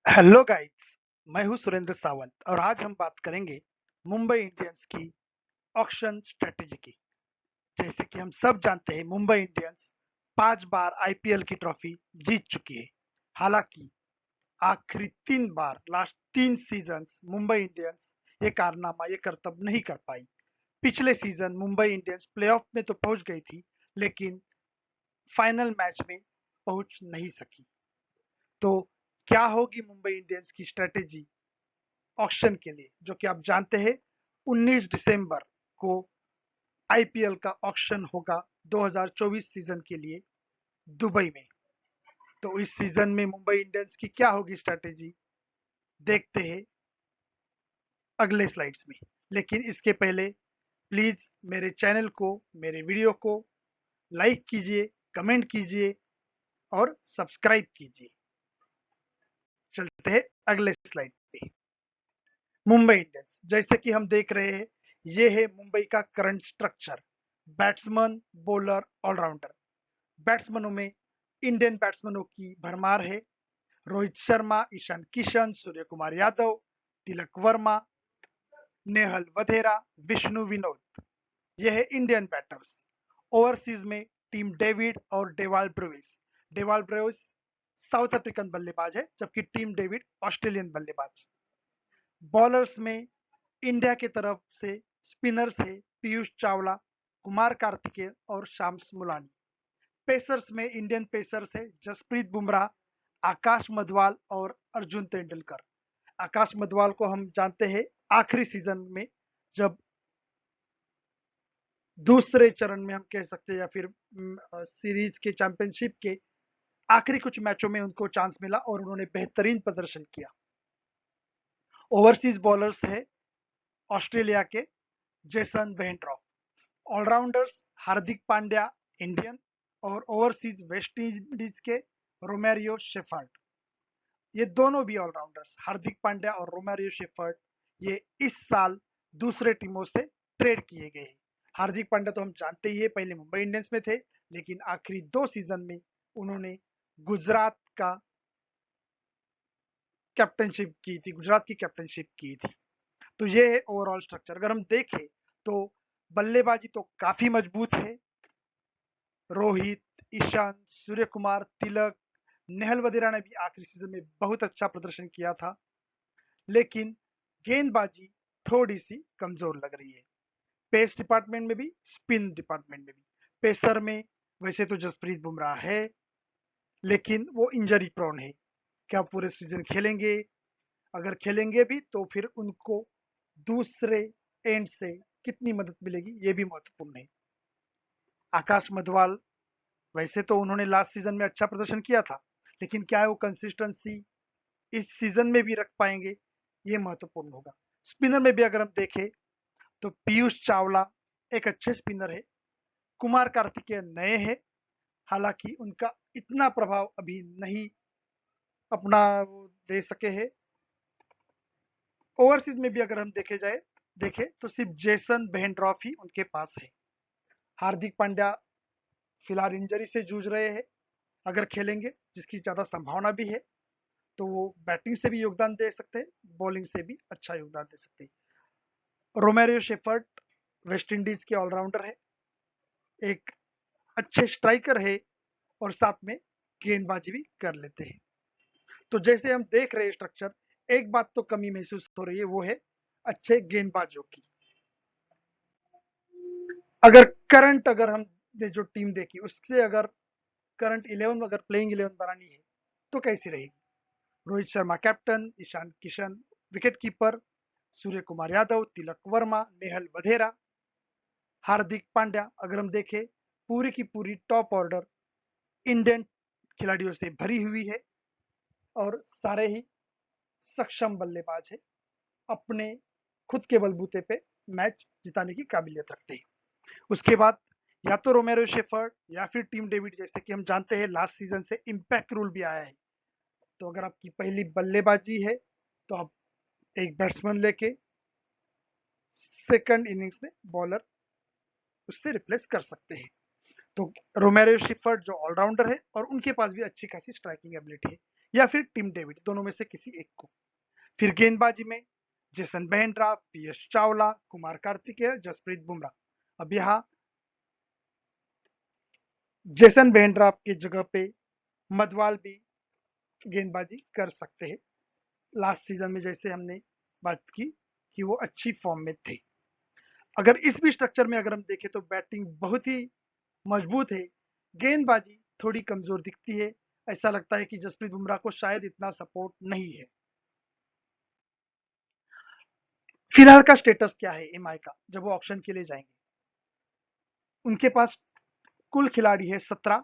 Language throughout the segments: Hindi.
Hello guys. मैं हूं सुरेंद्र सावंत और आज हम बात करेंगे मुंबई इंडियंस की ऑक्शन स्ट्रेटेजी की। जैसे कि हम सब जानते हैं, मुंबई इंडियंस 5 बार आईपीएल की ट्रॉफी जीत चुकी है। हालांकि आखिरी 3 बार, लास्ट 3 सीजन मुंबई इंडियंस ये कारनामा, ये करतब नहीं कर पाई। पिछले सीजन मुंबई इंडियंस प्लेऑफ में तो पहुंच गई थी, लेकिन फाइनल मैच में पहुंच नहीं सकी। तो क्या होगी मुंबई इंडियंस की स्ट्रेटेजी ऑक्शन के लिए? जो कि आप जानते हैं, 19 दिसंबर को आईपीएल का ऑक्शन होगा 2024 सीजन के लिए दुबई में। तो इस सीजन में मुंबई इंडियंस की क्या होगी स्ट्रेटेजी, देखते हैं अगले स्लाइड्स में। लेकिन इसके पहले प्लीज मेरे चैनल को, मेरे वीडियो को लाइक कीजिए, कमेंट कीजिए और सब्सक्राइब कीजिए। चलते हैं अगले स्लाइड पे। मुंबई इंडियंस, जैसे कि हम देख रहे हैं, ये है मुंबई का current structure. Batsman, bowler, allrounder. बैट्समैनों में इंडियन बैट्समैनों की भरमार है। रोहित शर्मा, ईशान किशन, सूर्य कुमार यादव, तिलक वर्मा, नेहल वधेरा, विष्णु विनोद। यह है इंडियन बैटर्स। ओवरसीज में टीम डेविड और डेवाल ब्रुइस। डेवाल ब्रुइस साउथ अफ्रीकन बल्लेबाज है, जबकि टीम डेविड ऑस्ट्रेलियन बल्लेबाज। बॉलर्स में इंडिया की तरफ से स्पिनर्स है पीयूष चावला, कुमार कार्तिकेय और शाम्स मुलानी। पेसर्स में इंडियन पेसर्स है जसप्रीत बुमराह, आकाश मधवाल और अर्जुन तेंदुलकर। आकाश मधवाल को हम जानते हैं, आखिरी सीजन में जब दूसरे चरण में हम कह सकते हैं, या फिर सीरीज के चैंपियनशिप के आखिरी कुछ मैचों में उनको चांस मिला और उन्होंने बेहतरीन प्रदर्शन किया। ओवरसीज बॉलर्स है ऑस्ट्रेलिया के Jason वेंड्रॉफ। Allrounders Hardik Pandya Indian और ओवरसीज वेस्ट इंडीज के रोमेरियो शेफर्ड। ये दोनों भी ऑलराउंडर्स, हार्दिक पांड्या और रोमेरियो शेफर्ड, ये इस साल दूसरे टीमों से ट्रेड किए गए हैं। हार्दिक पांड्या तो हम जानते ही है, पहले मुंबई इंडियंस में थे, लेकिन आखिरी 2 सीजन में उन्होंने गुजरात का कैप्टनशिप की थी, गुजरात की कैप्टनशिप की थी। तो ये है ओवरऑल स्ट्रक्चर। अगर हम देखें तो बल्लेबाजी तो काफी मजबूत है। रोहित, ईशान, सूर्य कुमार, तिलक, नेहल वधेरा ने भी आखिरी सीजन में बहुत अच्छा प्रदर्शन किया था, लेकिन गेंदबाजी थोड़ी सी कमजोर लग रही है। पेस डिपार्टमेंट में भी, स्पिन डिपार्टमेंट में भी। पेसर में वैसे तो जसप्रीत बुमराह है, लेकिन वो इंजरी प्रोन है। क्या पूरे सीजन खेलेंगे? अगर खेलेंगे भी तो फिर उनको दूसरे एंड से कितनी मदद मिलेगी, ये भी महत्वपूर्ण है। आकाश मधवाल, वैसे तो उन्होंने लास्ट सीजन में अच्छा प्रदर्शन किया था, लेकिन क्या है वो कंसिस्टेंसी इस सीजन में भी रख पाएंगे, ये महत्वपूर्ण होगा। स्पिनर में भी अगर हम देखें तो पीयूष चावला एक अच्छे स्पिनर है। कुमार कार्तिकेय नए हैं, हालांकि उनका इतना प्रभाव अभी नहीं अपना वो दे सके हैं। ओवरसीज में भी अगर हम देखे तो सिर्फ जेसन वेंड्रॉफ ही उनके पास है। हार्दिक पांड्या फिलहाल इंजरी से जूझ रहे हैं। अगर खेलेंगे, जिसकी ज्यादा संभावना भी है, तो वो बैटिंग से भी योगदान दे सकते हैं, बॉलिंग से भी अच्छा योगदान दे सकते हैं। रोमेरियो शेफर्ड वेस्ट इंडीज के ऑलराउंडर है, एक अच्छे स्ट्राइकर है और साथ में गेंदबाजी भी कर लेते हैं। तो जैसे हम देख रहे हैं स्ट्रक्चर, एक बात तो कमी महसूस हो रही है, वो है अच्छे गेंदबाजों की। अगर करंट, अगर हम जो टीम देखी उससे अगर करंट 11, अगर प्लेइंग 11 बनानी है तो कैसी रहेगी? Rohit Sharma captain, Ishan Kishan wicket keeper, Surya Kumar Yadav, Tilak Varma, Nehal Wadhera, Hardik Pandya. अगर हम देखें, पूरी की पूरी टॉप ऑर्डर इंडियन खिलाड़ियों से भरी हुई है और सारे ही सक्षम बल्लेबाज है, अपने खुद के बलबूते पे मैच जिताने की काबिलियत रखते हैं। उसके बाद या तो रोमेरो शेफर्ड या फिर टीम डेविड, जैसे कि हम जानते हैं लास्ट सीजन से इम्पैक्ट रूल भी आया है। तो अगर आपकी पहली बल्लेबाजी है तो आप एक बैट्समैन लेके सेकंड इनिंग्स में बॉलर उससे रिप्लेस कर सकते हैं। तो रोमेरो शेफर्ड जो ऑलराउंडर है और उनके पास भी अच्छी खासी स्ट्राइकिंग एबिलिटी है। या फिर टिम डेविड, दोनों में से किसी एक को। फिर गेंदबाजी में जेसन बेहनड्रा, पीएस चावला, कुमार कार्तिकेय, जसप्रीत बुमराह। अब यहाँ जेसन बेहनड्रा की जगह पे मधवाल भी गेंदबाजी कर सकते हैं। लास्ट सीजन में जैसे हमने बात की कि वो अच्छी फॉर्म में थे। अगर इस भी स्ट्रक्चर में अगर हम देखें तो बैटिंग बहुत ही मजबूत है, गेंदबाजी थोड़ी कमजोर दिखती है। ऐसा लगता है कि जसप्रीत बुमराह को शायद इतना सपोर्ट नहीं है। फिलहाल का स्टेटस क्या है एमआई का जब वो ऑक्शन के लिए जाएंगे? उनके पास कुल खिलाड़ी है 17,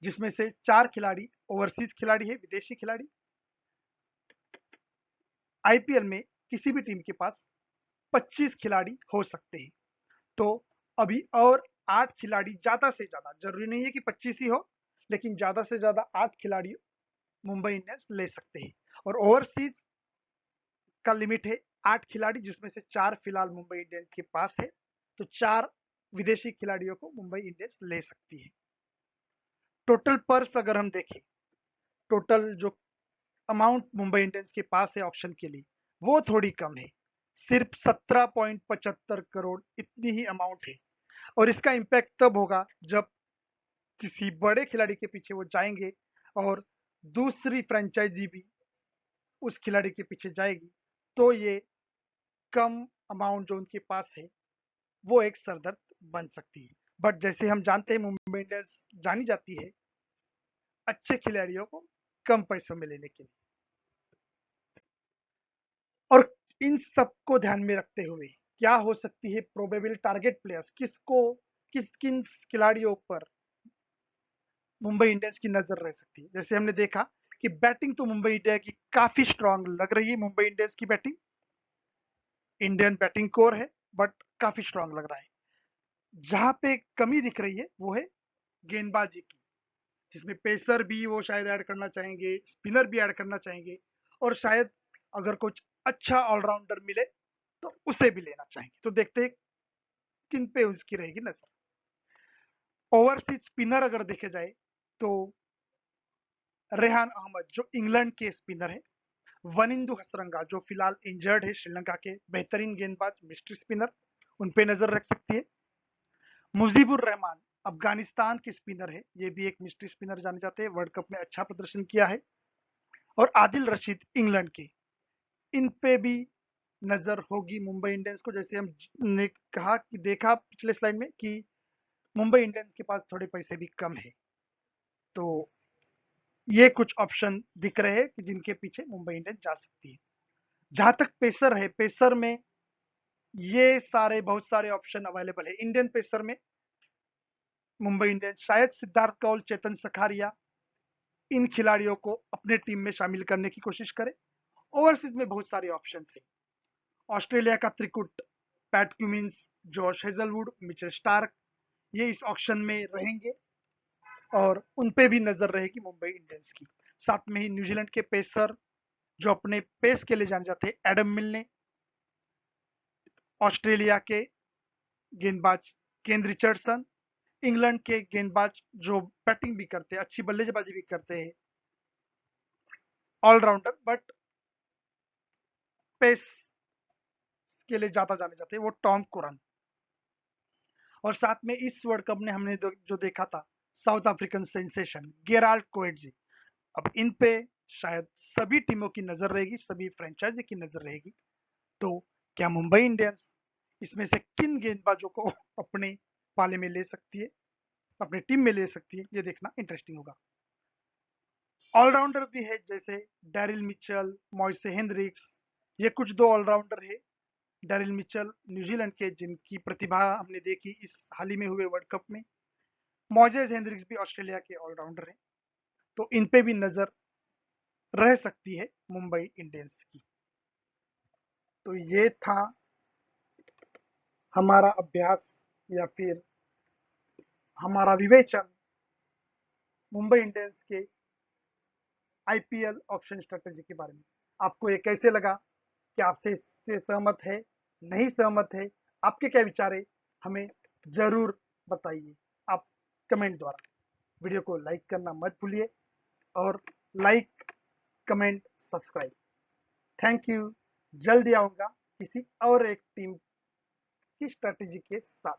जिसमें से 4 खिलाड़ी ओवरसीज खिलाड़ी है, विदेशी खिलाड़ी। आईपीएल में किसी भी टीम के पास 25 खिलाड़ी हो सकते हैं। तो अभी और 8 खिलाड़ी, ज्यादा से ज्यादा, जरूरी नहीं है कि 25 ही हो, लेकिन ज्यादा से ज्यादा 8 खिलाड़ी मुंबई इंडियंस ले सकते हैं। और ओवरसीज का लिमिट है 8 खिलाड़ी, जिसमें से 4 फिलहाल मुंबई इंडियंस के पास है। तो 4 विदेशी खिलाड़ियों को मुंबई इंडियंस ले सकती है। टोटल पर्स अगर हम देखें, टोटल जो अमाउंट मुंबई इंडियंस के पास है ऑप्शन के लिए, वो थोड़ी कम है। सिर्फ 17.75 करोड़ इतनी ही अमाउंट है। और इसका इम्पैक्ट तब होगा जब किसी बड़े खिलाड़ी के पीछे वो जाएंगे और दूसरी फ्रेंचाइजी भी उस खिलाड़ी के पीछे जाएगी, तो ये कम अमाउंट जो उनके पास है वो एक सरदर्द बन सकती है। बट जैसे हम जानते हैं मुंबई इंडियंस जानी जाती है अच्छे खिलाड़ियों को कम पैसों में लेने के लिए। और इन सबको ध्यान में रखते हुए क्या हो सकती है प्रोबेबल टारगेट प्लेयर्स, किन खिलाड़ियों पर मुंबई इंडियंस की नजर रह सकती है? जैसे हमने देखा कि बैटिंग तो मुंबई इंडिया की काफी स्ट्रांग लग रही है। मुंबई इंडियंस की बैटिंग, इंडियन बैटिंग कोर है, बट काफी स्ट्रांग लग रहा है। जहां पे कमी दिख रही है वो है गेंदबाजी की, जिसमें पेसर भी वो शायद ऐड करना चाहेंगे, स्पिनर भी ऐड करना चाहेंगे, और शायद अगर कुछ अच्छा ऑलराउंडर मिले तो उसे भी लेना चाहेंगे। तो देखते हैं किन पे उसकी रहेगी नजर। ओवरसीज स्पिनर अगर देखे जाए तो रेहान अहमद जो इंग्लैंड के स्पिनर है, वनिंदु हसरंगा जो फिलहाल इंजर्ड है, श्रीलंका के बेहतरीन गेंदबाज, मिस्ट्री स्पिनर, उन पे नजर रख सकती है। मुजीबुर रहमान अफगानिस्तान के स्पिनर है, ये भी एक मिस्ट्री स्पिनर जाने जाते हैं, वर्ल्ड कप में अच्छा प्रदर्शन किया है। और आदिल रशीद इंग्लैंड के, इन पे भी नजर होगी मुंबई इंडियंस को। जैसे हम ने कहा कि देखा पिछले स्लाइड में कि मुंबई इंडियंस के पास थोड़े पैसे भी कम है। तो ये कुछ ऑप्शन दिख रहे हैं कि जिनके पीछे मुंबई इंडियंस जा सकती है। जहां तक पेसर है, पेसर में ये सारे बहुत सारे ऑप्शन अवेलेबल है। इंडियन पेसर में मुंबई इंडियंस शायद सिद्धार्थ कौल, चेतन सखारिया, इन खिलाड़ियों को अपने टीम में शामिल करने की कोशिश करे। ओवरसीज में बहुत सारे ऑप्शन है। ऑस्ट्रेलिया का त्रिकुट, Pat Cummins, Josh Hazlewood, Mitchell Starc, ये इस ऑप्शन में रहेंगे और उन पे भी नजर रहेगी मुंबई इंडियंस की। साथ में ही न्यूजीलैंड के पेसर जो अपने पेस के लिए जाने जाते हैं, एडम मिलने, ऑस्ट्रेलिया के गेंदबाज केन रिचर्डसन, इंग्लैंड के गेंदबाज जो बैटिंग भी करते हैं, अच्छी बल्लेबाजी भी करते हैं, ऑलराउंडर बट पेस के लिए ज्यादा जाने जाते हैं, वो टॉम कुरन। और साथ में इस वर्ल्ड कप में हमने जो देखा था south African sensation Gerald Coetzee, अब इन पे शायद सभी टीमों की नजर रहेगी, सभी फ्रेंचाइजी की नजर रहेगी। तो क्या मुंबई इंडियंस इसमें से किन गेंदबाजों को अपने पाले में ले सकती है, अपनी टीम में ले सकती है, ये देखना इंटरेस्टिंग होगा। ऑलराउंडर भी है जैसे डैरिल मिचेल, मॉइसे हेनरिक्स, ये कुछ दो ऑलराउंडर है। डैरिल मिचेल न्यूजीलैंड के, जिनकी प्रतिभा हमने देखी इस हाल ही में हुए वर्ल्ड कप में। मॉइसेस हेनरिक्स भी ऑस्ट्रेलिया के ऑलराउंडर हैं। तो इन पे भी नजर रह सकती है मुंबई इंडियंस की। तो ये था हमारा अभ्यास या फिर हमारा विवेचन मुंबई इंडियंस के आईपीएल ऑप्शन स्ट्रेटेजी के बारे में। आपको ये कैसे लगा? क्या आपसे इससे सहमत है, नहीं सहमत है? आपके क्या विचार है, हमें जरूर बताइए आप कमेंट द्वारा। वीडियो को लाइक करना मत भूलिए और like, comment, subscribe. Thank you. जल्दी आऊंगा किसी और एक टीम की स्ट्रेटेजी के साथ।